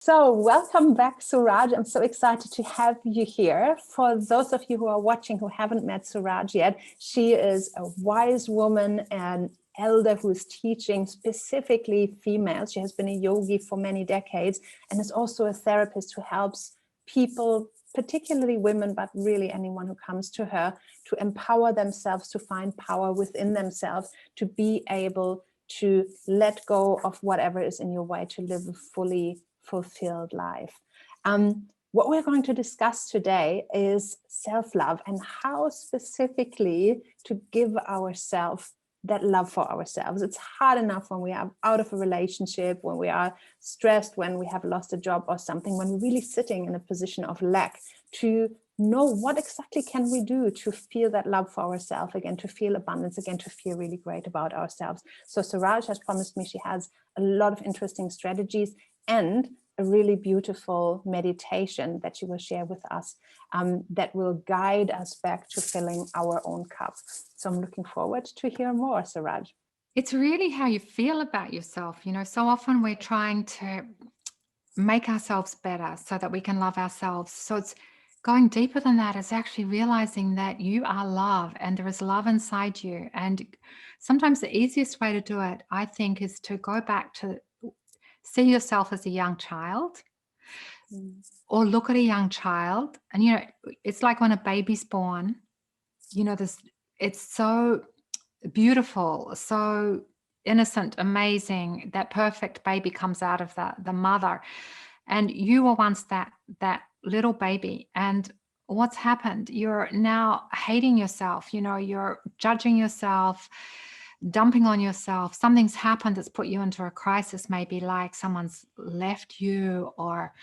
So welcome back, Suraj. I'm so excited to have you here. For those of you who are watching who haven't met Suraj yet, she is a wise woman and elder who is teaching specifically females. She has been a yogi for many decades and is also a therapist who helps people, particularly women, but really anyone who comes to her, to empower themselves, to find power within themselves, to be able to let go of whatever is in your way, to live a fully fulfilled life. What we're going to discuss today is self-love and how specifically to give ourselves that love for ourselves. It's hard enough when we are out of a relationship, when we are stressed, when we have lost a job or something, when we're really sitting in a position of lack, to know what exactly can we do to feel that love for ourselves again, to feel abundance again, to feel really great about ourselves. So Suraj has promised me she has a lot of interesting strategies and a really beautiful meditation that she will share with us that will guide us back to filling our own cup. So I'm looking forward to hear more, Suraj. It's really how you feel about yourself. You know, so often we're trying to make ourselves better so that we can love ourselves. So it's going deeper than that. It's actually realizing that you are love and there is love inside you. And sometimes the easiest way to do it, I think, is to go back to see yourself as a young child or look at a young child. And, you know, it's like when a baby's born, you know, it's so beautiful, so innocent, amazing. That perfect baby comes out of the mother. And you were once that little baby. And what's happened? You're now hating yourself. You know, you're judging yourself, dumping on yourself. Something's happened that's put you into a crisis, maybe like someone's left you or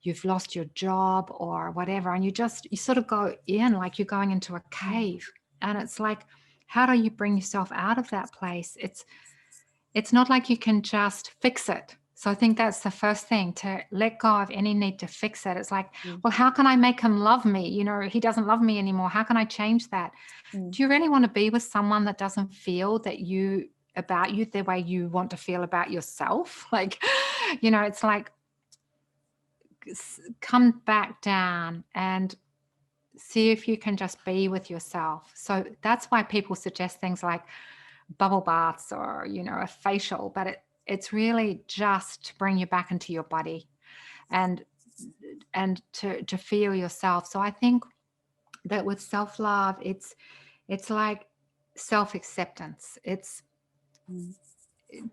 you've lost your job or whatever. And you sort of go in like you're going into a cave. And it's like, how do you bring yourself out of that place? It's not like you can just fix it. So I think that's the first thing, to let go of any need to fix it. It's like, well, how can I make him love me? You know, he doesn't love me anymore. How can I change that? Do you really want to be with someone that doesn't feel about you the way you want to feel about yourself? Like, you know, it's like, come back down and see if you can just be with yourself. So that's why people suggest things like bubble baths or, you know, a facial, but it's really just to bring you back into your body and to feel yourself. So I think that with self-love, it's like self-acceptance. It's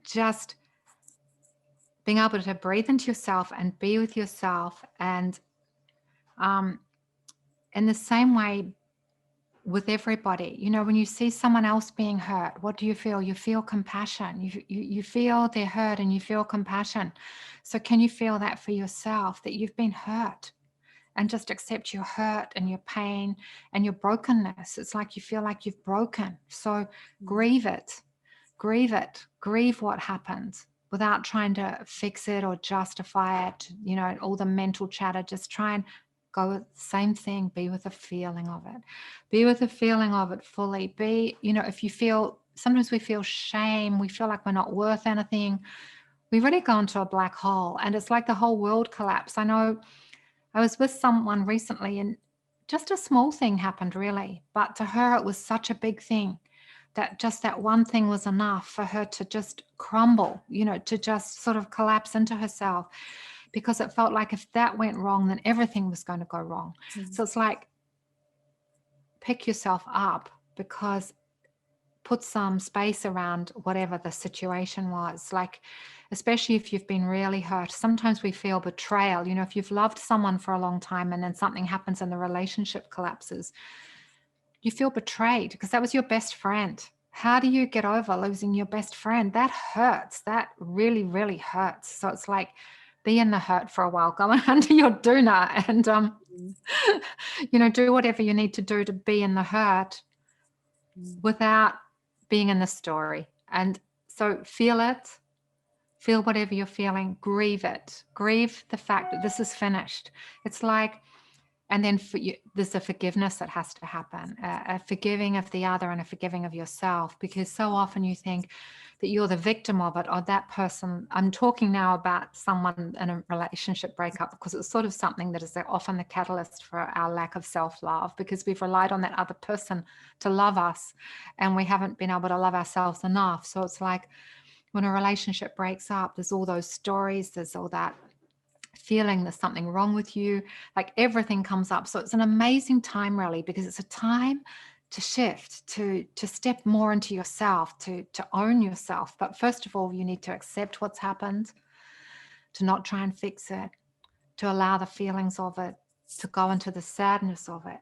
just being able to breathe into yourself and be with yourself. And in the same way with everybody, you know, when you see someone else being hurt, what do you feel? You feel compassion. You feel their hurt and you feel compassion. So can you feel that for yourself, that you've been hurt, and just accept your hurt and your pain and your brokenness? It's like you feel like you've broken. So grieve it, grieve what happened without trying to fix it or justify it, you know, all the mental chatter. Just try and go with the same thing. Be with the feeling of it. Be with the feeling of it fully. Be, you know, if you feel, sometimes we feel shame, we feel like we're not worth anything, we've really gone to a black hole and it's like the whole world collapsed. I know I was with someone recently and just a small thing happened really, but to her it was such a big thing that just that one thing was enough for her to just crumble, you know, to just sort of collapse into herself, because it felt like if that went wrong, then everything was going to go wrong. So it's like, pick yourself up, because put some space around whatever the situation was. Like, especially if you've been really hurt, sometimes we feel betrayal. You know, if you've loved someone for a long time and then something happens and the relationship collapses, you feel betrayed because that was your best friend. How do you get over losing your best friend? That hurts. That really, really hurts. So it's like, be in the hurt for a while, go under your doona and, you know, do whatever you need to do to be in the hurt without being in the story. And so feel it, feel whatever you're feeling, grieve it, grieve the fact that this is finished. It's like And then there's a forgiveness that has to happen, a forgiving of the other and a forgiving of yourself, because so often you think that you're the victim of it, or that person. I'm talking now about someone in a relationship breakup, because it's sort of something that is often the catalyst for our lack of self-love, because we've relied on that other person to love us and we haven't been able to love ourselves enough. So it's like when a relationship breaks up, there's all those stories, there's all that feeling there's something wrong with you, like everything comes up. So it's an amazing time, really, because it's a time to shift, to step more into yourself, to own yourself. But first of all, you need to accept what's happened, to not try and fix it, to allow the feelings of it, to go into the sadness of it,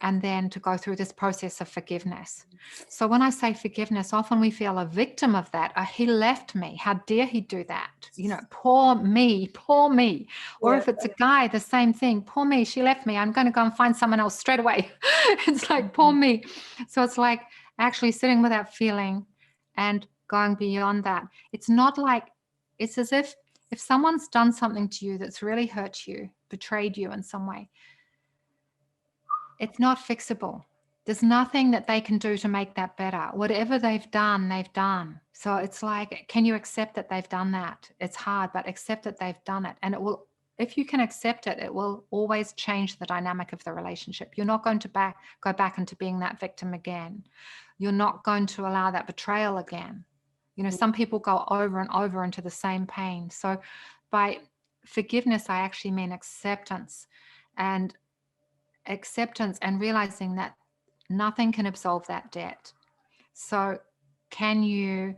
and then to go through this process of forgiveness. So when I say forgiveness, often we feel a victim of that. Oh, he left me. How dare he do that? You know, poor me, poor me. Or if it's a guy, the same thing. Poor me, she left me. I'm going to go and find someone else straight away. It's like, poor me. So it's like actually sitting with that feeling and going beyond that. It's not like, it's as if someone's done something to you that's really hurt you, betrayed you in some way, it's not fixable. There's nothing that they can do to make that better. Whatever they've done, they've done. So it's like, can you accept that they've done that? It's hard, but accept that they've done it. And it will, if you can accept it, it will always change the dynamic of the relationship. You're not going to go back into being that victim again. You're not going to allow that betrayal again. You know, some people go over and over into the same pain. So by forgiveness, I actually mean acceptance and realizing that nothing can absolve that debt. So can you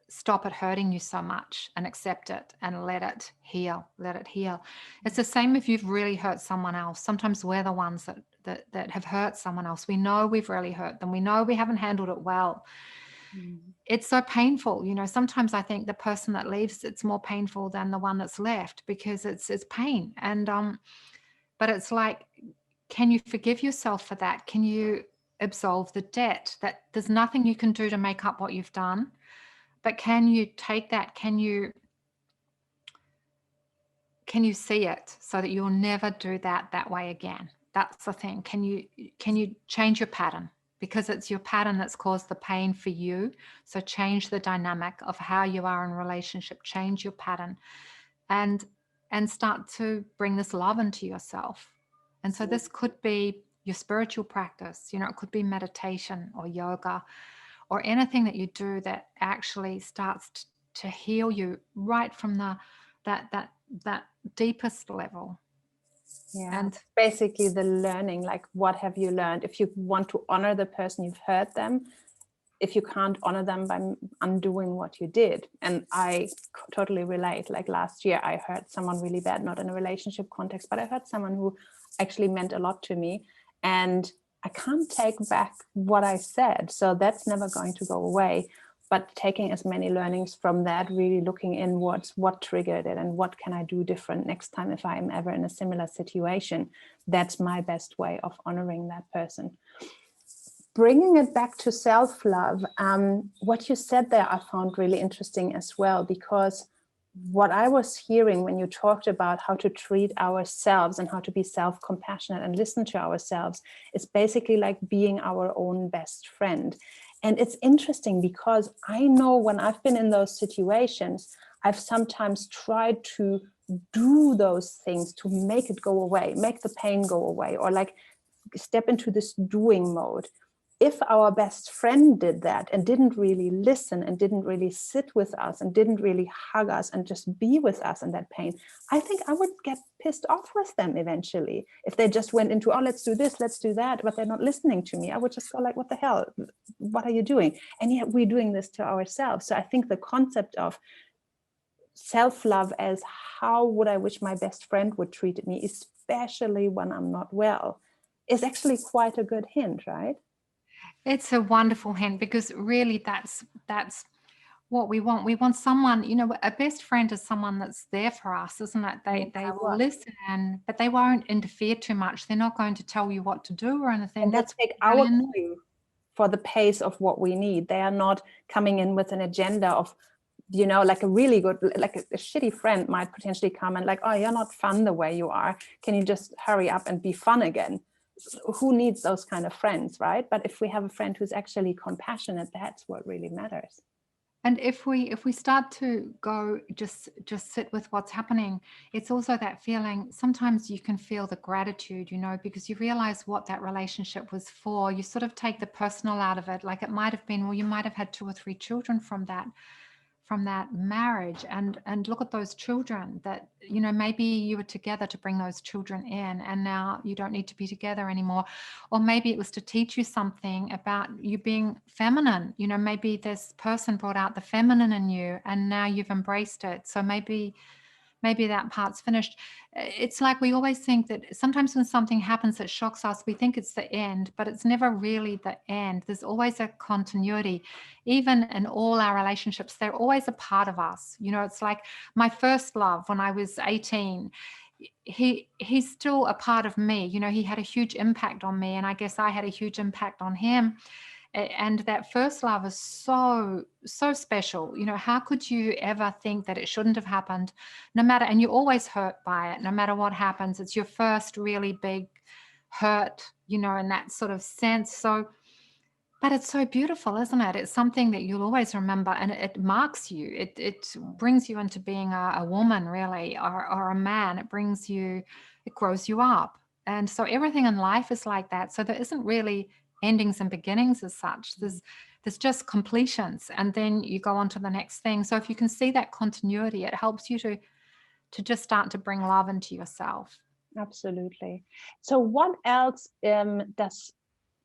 stop it hurting you so much and accept it and let it heal, let it heal. It's the same if you've really hurt someone else. Sometimes we're the ones that have hurt someone else. We know we've really hurt them. We know we haven't handled it well. It's so painful. You know, sometimes I think the person that leaves, it's more painful than the one that's left, because it's pain. And but it's like, can you forgive yourself for that? Can you absolve the debt? That there's nothing you can do to make up what you've done, but can you take that? Can you see it so that you'll never do that way again? That's the thing. Can you change your pattern? Because it's your pattern that's caused the pain for you. So change the dynamic of how you are in relationship, change your pattern, and start to bring this love into yourself. And so this could be your spiritual practice, you know, it could be meditation or yoga or anything that you do that actually starts to heal you right from that deepest level. Yeah, And basically the learning, like what have you learned? If you want to honor the person, you've hurt them. If you can't honor them by undoing what you did. And I totally relate. Like last year, I hurt someone really bad, not in a relationship context, but I hurt someone who actually meant a lot to me. And I can't take back what I said. So that's never going to go away. But taking as many learnings from that, really looking inwards, what triggered it and what can I do different next time if I'm ever in a similar situation, that's my best way of honoring that person. Bringing it back to self-love, what you said there I found really interesting as well, because what I was hearing when you talked about how to treat ourselves and how to be self-compassionate and listen to ourselves is basically like being our own best friend. And it's interesting because I know when I've been in those situations, I've sometimes tried to do those things to make it go away, make the pain go away, or like step into this doing mode. If our best friend did that and didn't really listen and didn't really sit with us and didn't really hug us and just be with us in that pain, I think I would get pissed off with them eventually. If they just went into, oh, let's do this, let's do that, but they're not listening to me, I would just go like, what the hell? What are you doing? And yet we're doing this to ourselves. So I think the concept of self-love as how would I wish my best friend would treat me, especially when I'm not well, is actually quite a good hint, right? it's a wonderful hint, because really that's what we want. We want someone, you know, a best friend is someone that's there for us, isn't it? They will listen, but they won't interfere too much. They're not going to tell you what to do or anything. And that's take our cue for the pace of what we need. They are not coming in with an agenda of you know, like a really good, like a shitty friend might potentially come and like, oh, you're not fun the way you are. Can you just hurry up and be fun again? Who needs those kind of friends, right? But if we have a friend who's actually compassionate, that's what really matters. And if we start to go just sit with what's happening, it's also that feeling. Sometimes you can feel the gratitude, you know, because you realize what that relationship was for. You sort of take the personal out of it. Like it might have been, well, you might have had 2 or 3 children from that marriage, and look at those children that, you know, maybe you were together to bring those children in, and now you don't need to be together anymore. Or maybe it was to teach you something about you being feminine. You know, maybe this person brought out the feminine in you and now you've embraced it. So maybe that part's finished. It's like we always think that sometimes when something happens that shocks us, we think it's the end, but it's never really the end. There's always a continuity. Even in all our relationships, they're always a part of us. You know, it's like my first love when I was 18, he's still a part of me. You know, he had a huge impact on me, and I guess I had a huge impact on him. And that first love is so special. You know, how could you ever think that it shouldn't have happened? No matter, and you're always hurt by it, no matter what happens. It's your first really big hurt, you know, in that sort of sense. So, but it's so beautiful, isn't it? It's something that you'll always remember, and it marks you. It brings you into being a woman, really, or a man. It brings you, it grows you up. And so everything in life is like that. So there isn't really endings and beginnings as such. There's just completions, and then you go on to the next thing. So if you can see that continuity, it helps you to just start to bring love into yourself. Absolutely. So what else does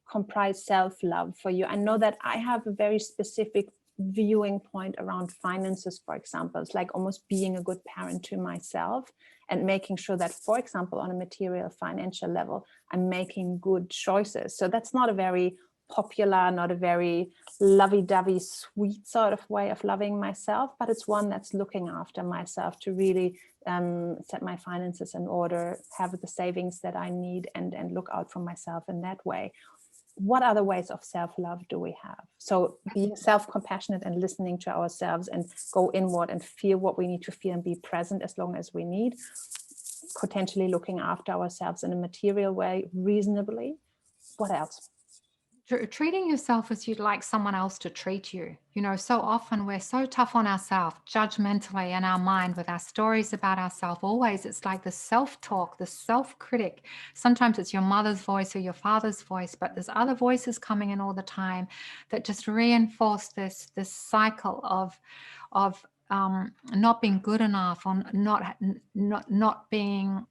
comprise self-love for you? I know that I have a very specific viewing point around finances, for example. It's like almost being a good parent to myself and making sure that, for example, on a material financial level, I'm making good choices. So that's not a very popular, not a very lovey-dovey, sweet sort of way of loving myself, but it's one that's looking after myself to really set my finances in order, have the savings that I need, and look out for myself in that way. What other ways of self-love do we have? So being self-compassionate and listening to ourselves and go inward and feel what we need to feel and be present as long as we need, potentially looking after ourselves in a material way reasonably. What else? Treating yourself as you'd like someone else to treat you. You know, so often we're so tough on ourselves, judgmentally in our mind with our stories about ourselves. Always, it's like the self-talk, the self-critic. Sometimes it's your mother's voice or your father's voice, but there's other voices coming in all the time that just reinforce this cycle of not being good enough, on not being.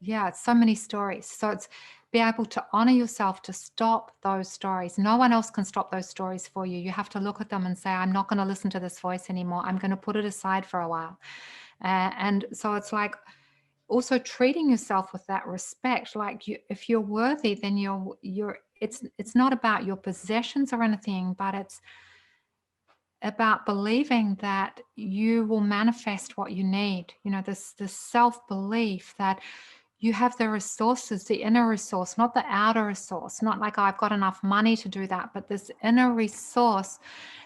Yeah, it's so many stories. So it's be able to honor yourself, to stop those stories. No one else can stop those stories for you. You have to look at them and say, I'm not going to listen to this voice anymore. I'm going to put it aside for a while. And so it's like also treating yourself with that respect. Like if you're worthy, then it's not about your possessions or anything, but it's about believing that you will manifest what you need. You know, this self-belief that you have the resources, the inner resource, not the outer resource. Not like, oh, I've got enough money to do that, but this inner resource,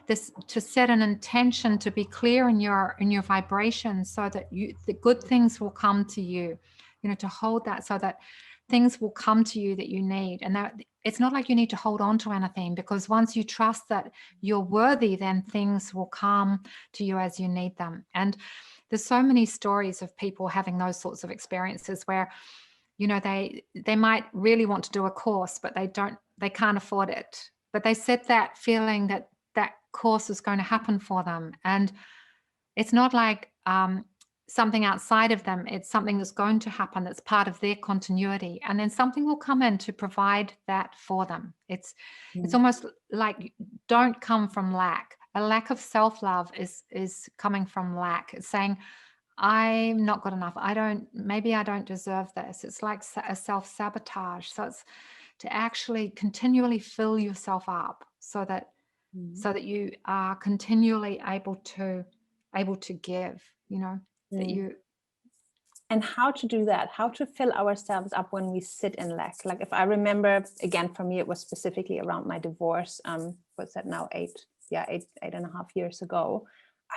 this to set an intention, to be clear in your vibration, so that the good things will come to you. You know, to hold that so that things will come to you that you need. And that it's not like you need to hold on to anything, because once you trust that you're worthy, then things will come to you as you need them. And there's so many stories of people having those sorts of experiences where, you know, they might really want to do a course, but they can't afford it. But they set that feeling that that course is going to happen for them. And it's not like something outside of them. It's something that's going to happen, that's part of their continuity. And then something will come in to provide that for them. It's almost like don't come from lack. A lack of self-love is coming from lack. It's saying, I'm not good enough. Maybe I don't deserve this. It's like a self-sabotage. So it's to actually continually fill yourself up so that you are continually able to give, you know, that you. And how to do that, how to fill ourselves up when we sit in lack. Like if I remember, again, for me, it was specifically around my divorce. What's that now? 8.5 years ago.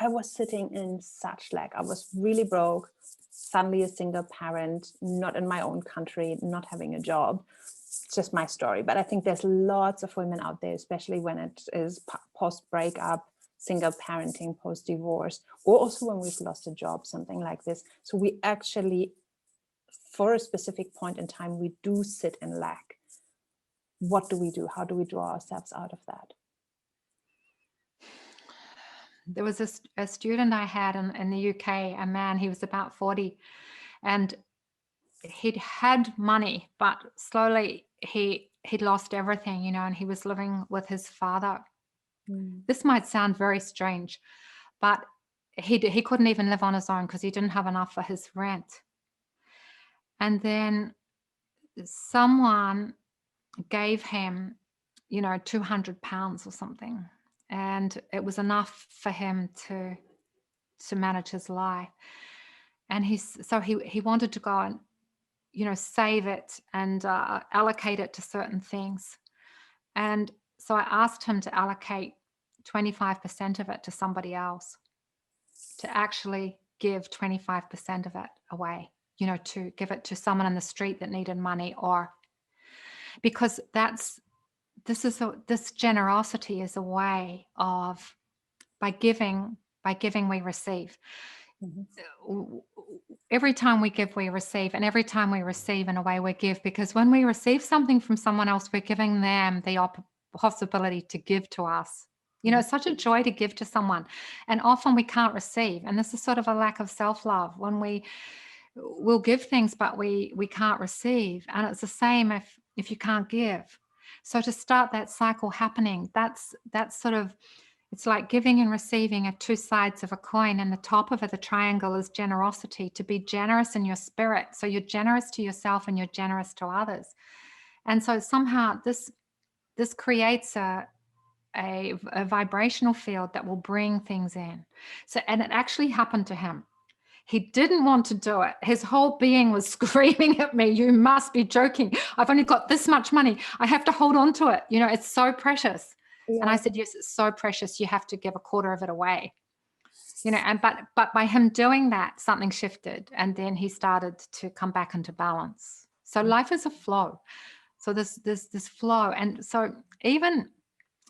I was sitting in such lack. I was really broke, suddenly a single parent, not in my own country, not having a job. It's just my story. But I think there's lots of women out there, especially when it is post-breakup, single parenting, post-divorce, or also when we've lost a job, something like this. So we actually, for a specific point in time, we do sit in lack. What do we do? How do we draw ourselves out of that? There was a student I had in the UK, a man, he was about 40, and he'd had money, but slowly he'd lost everything, you know, and he was living with his father. This might sound very strange, but he couldn't even live on his own because he didn't have enough for his rent. And then someone gave him, you know, £200 or something, and it was enough for him to manage his life. And he wanted to go and, you know, save it and allocate it to certain things. And so I asked him to allocate 25% of it to somebody else, to actually give 25% of it away, you know, to give it to someone in the street that needed money, or because this generosity is a way of, by giving we receive. Every time we give, we receive, and every time we receive, in a way, we give, because when we receive something from someone else, we're giving them the possibility to give to us. You know, it's such a joy to give to someone, and often we can't receive, and this is sort of a lack of self-love when we'll give things but we can't receive. And it's the same if you can't give. So to start that cycle happening, that's sort of, it's like giving and receiving are two sides of a coin, and the top of it, the triangle, is generosity, to be generous in your spirit. So you're generous to yourself and you're generous to others. And so somehow this creates a vibrational field that will bring things in. So, and it actually happened to him. He didn't want to do it. His whole being was screaming at me, "You must be joking. I've only got this much money. I have to hold on to it. You know, it's so precious." Yeah. And I said, "Yes, it's so precious. You have to give a quarter of it away." You know, and but by him doing that, something shifted, and then he started to come back into balance. So life is a flow. So this flow. And so even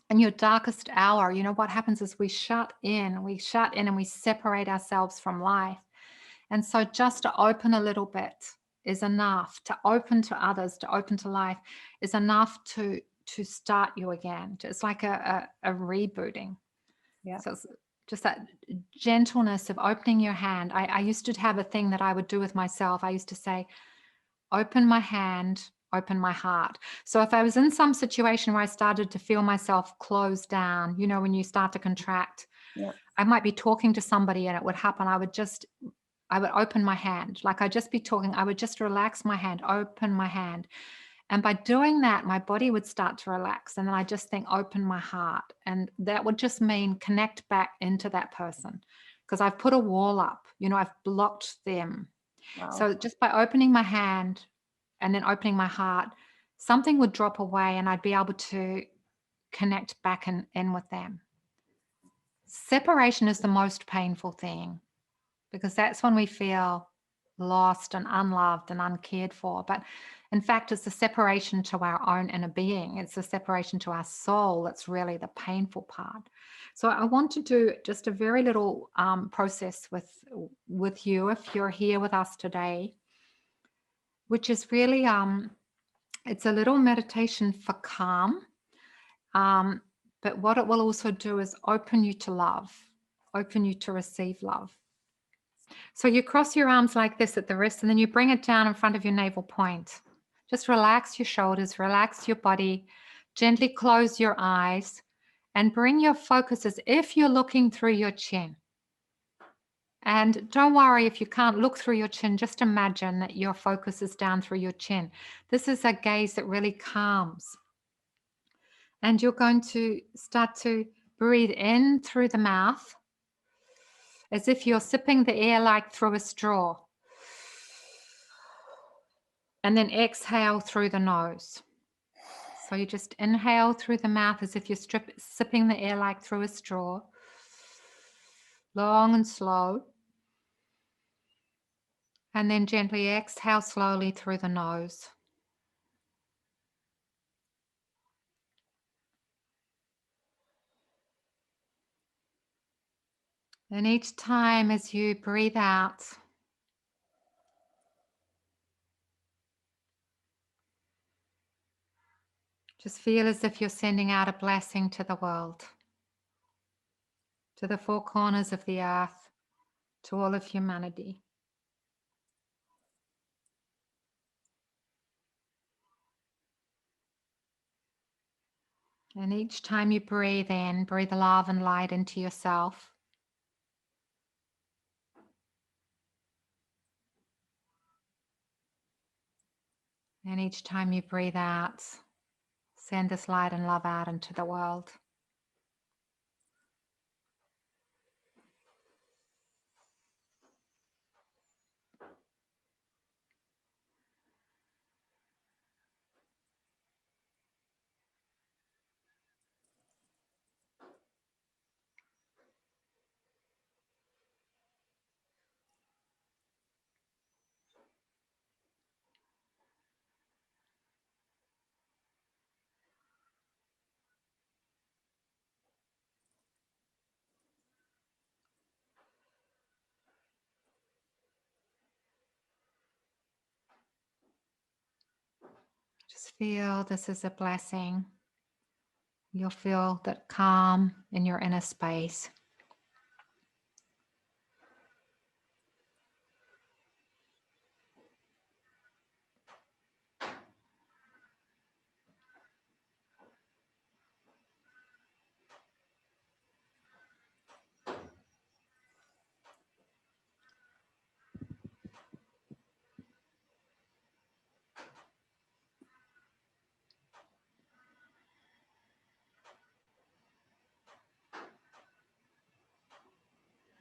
in your darkest hour, you know, what happens is we shut in and we separate ourselves from life. And so just to open a little bit is enough. To open to others, to open to life is enough to start you again. It's like a rebooting. Yeah. So it's just that gentleness of opening your hand. I used to have a thing that I would do with myself. I used to say, open my hand, open my heart. So if I was in some situation where I started to feel myself close down, you know, when you start to contract, yeah. I might be talking to somebody and it would happen. I would open my hand. Like I'd just be talking. I would just relax my hand, open my hand. And by doing that, my body would start to relax. And then I just think, open my heart. And that would just mean connect back into that person, because I've put a wall up, you know, I've blocked them. Wow. So just by opening my hand and then opening my heart, something would drop away and I'd be able to connect back in with them. Separation is the most painful thing, because that's when we feel lost and unloved and uncared for. But in fact, it's the separation to our own inner being. It's the separation to our soul that's really the painful part. So I want to do just a very little process with you, if you're here with us today, which is really, it's a little meditation for calm. But what it will also do is open you to love, open you to receive love. So you cross your arms like this at the wrist, and then you bring it down in front of your navel point. Just relax your shoulders, relax your body, gently close your eyes, and bring your focus as if you're looking through your chin. And don't worry if you can't look through your chin, just imagine that your focus is down through your chin. This is a gaze that really calms. And you're going to start to breathe in through the mouth, as if you're sipping the air like through a straw. And then exhale through the nose. So you just inhale through the mouth as if you're sipping the air like through a straw. long and slow. And then gently exhale slowly through the nose. And each time as you breathe out, just feel as if you're sending out a blessing to the world, to the four corners of the earth, to all of humanity. And each time you breathe in, breathe love and light into yourself. And each time you breathe out, send this light and love out into the world. Just feel this is a blessing. You'll feel that calm in your inner space.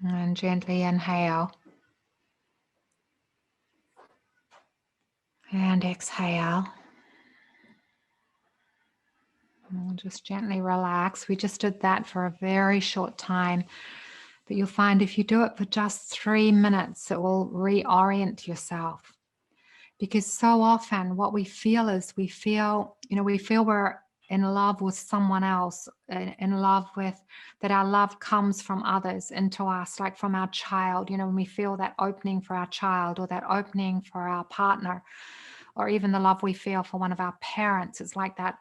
And gently inhale. And exhale. And just gently relax. We just did that for a very short time. But you'll find if you do it for just 3 minutes, it will reorient yourself. Because so often what we feel is we feel we're in love with someone else, in love with that our love comes from others into us, like from our child, when we feel that opening for our child or that opening for our partner, or even the love we feel for one of our parents. It's like that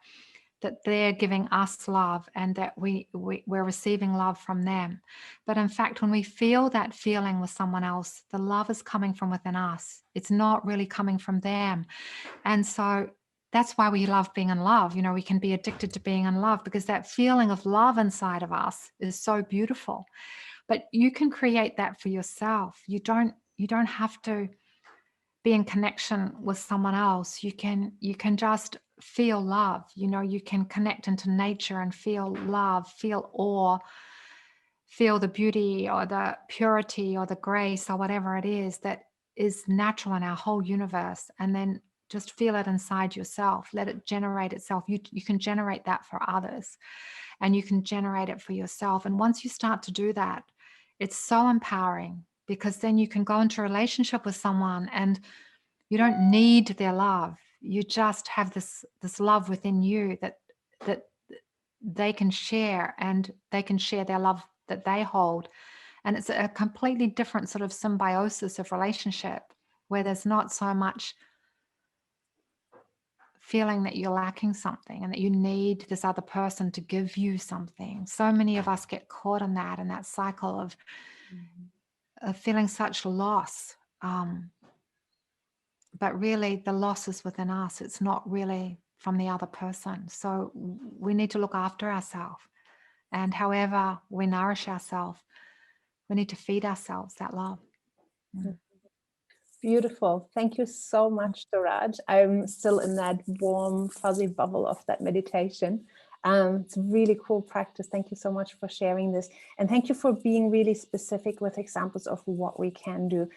they're giving us love and that we're receiving love from them. But in fact, when we feel that feeling with someone else, the love is coming from within us. It's not really coming from them. And so that's why we love being in love. We can be addicted to being in love because that feeling of love inside of us is so beautiful. But you can create that for yourself. You don't have to be in connection with someone else. You can just feel love. You can connect into nature and feel love, feel awe, feel the beauty or the purity or the grace or whatever it is that is natural in our whole universe, and then just feel it inside yourself. Let it generate itself. You can generate that for others, and you can generate it for yourself. And once you start to do that, it's so empowering, because then you can go into a relationship with someone and you don't need their love. You just have this love within you that they can share, and they can share their love that they hold. And it's a completely different sort of symbiosis of relationship, where there's not so much feeling that you're lacking something and that you need this other person to give you something. So many of us get caught in that cycle of feeling such loss. But really the loss is within us. It's not really from the other person. So we need to look after ourselves. And however we nourish ourselves, we need to feed ourselves that love. Beautiful. Thank you so much, Suraj. I'm still in that warm, fuzzy bubble of that meditation. It's a really cool practice. Thank you so much for sharing this. And thank you for being really specific with examples of what we can do.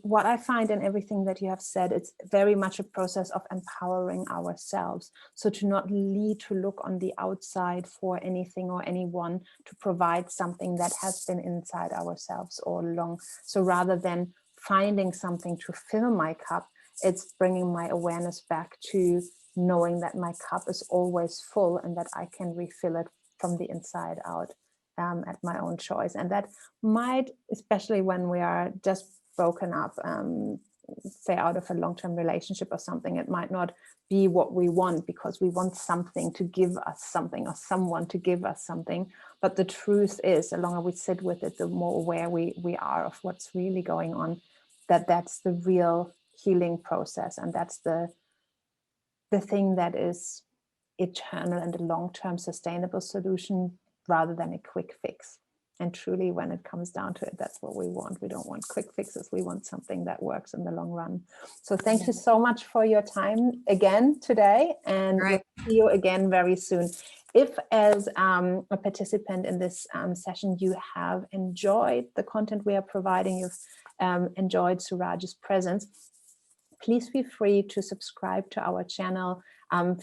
What I find in everything that you have said, it's very much a process of empowering ourselves. So to not need to look on the outside for anything or anyone to provide something that has been inside ourselves all along. So rather than finding something to fill my cup, it's bringing my awareness back to knowing that my cup is always full and that I can refill it from the inside out at my own choice. And that might, especially when we are just broken up, say out of a long-term relationship or something, it might not be what we want because we want something to give us something or someone to give us something. But the truth is, the longer we sit with it, the more aware we are of what's really going on, that's the real healing process. And that's the thing that is eternal and a long-term sustainable solution rather than a quick fix. And truly, when it comes down to it, that's what we want. We don't want quick fixes. We want something that works in the long run. So thank you so much for your time again today, and we'll see you again very soon. If as a participant in this session, you have enjoyed the content we are providing, you've enjoyed Suraj's presence, please feel free to subscribe to our channel.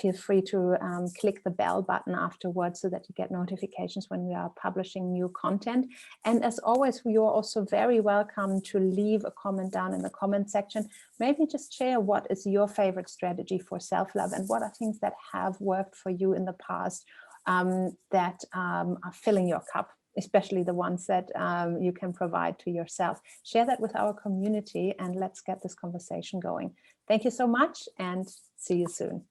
Feel free to click the bell button afterwards so that you get notifications when we are publishing new content. And as always, you are also very welcome to leave a comment down in the comment section. Maybe just share what is your favorite strategy for self-love and what are things that have worked for you in the past that are filling your cup, especially the ones that you can provide to yourself. Share that with our community and let's get this conversation going. Thank you so much and see you soon.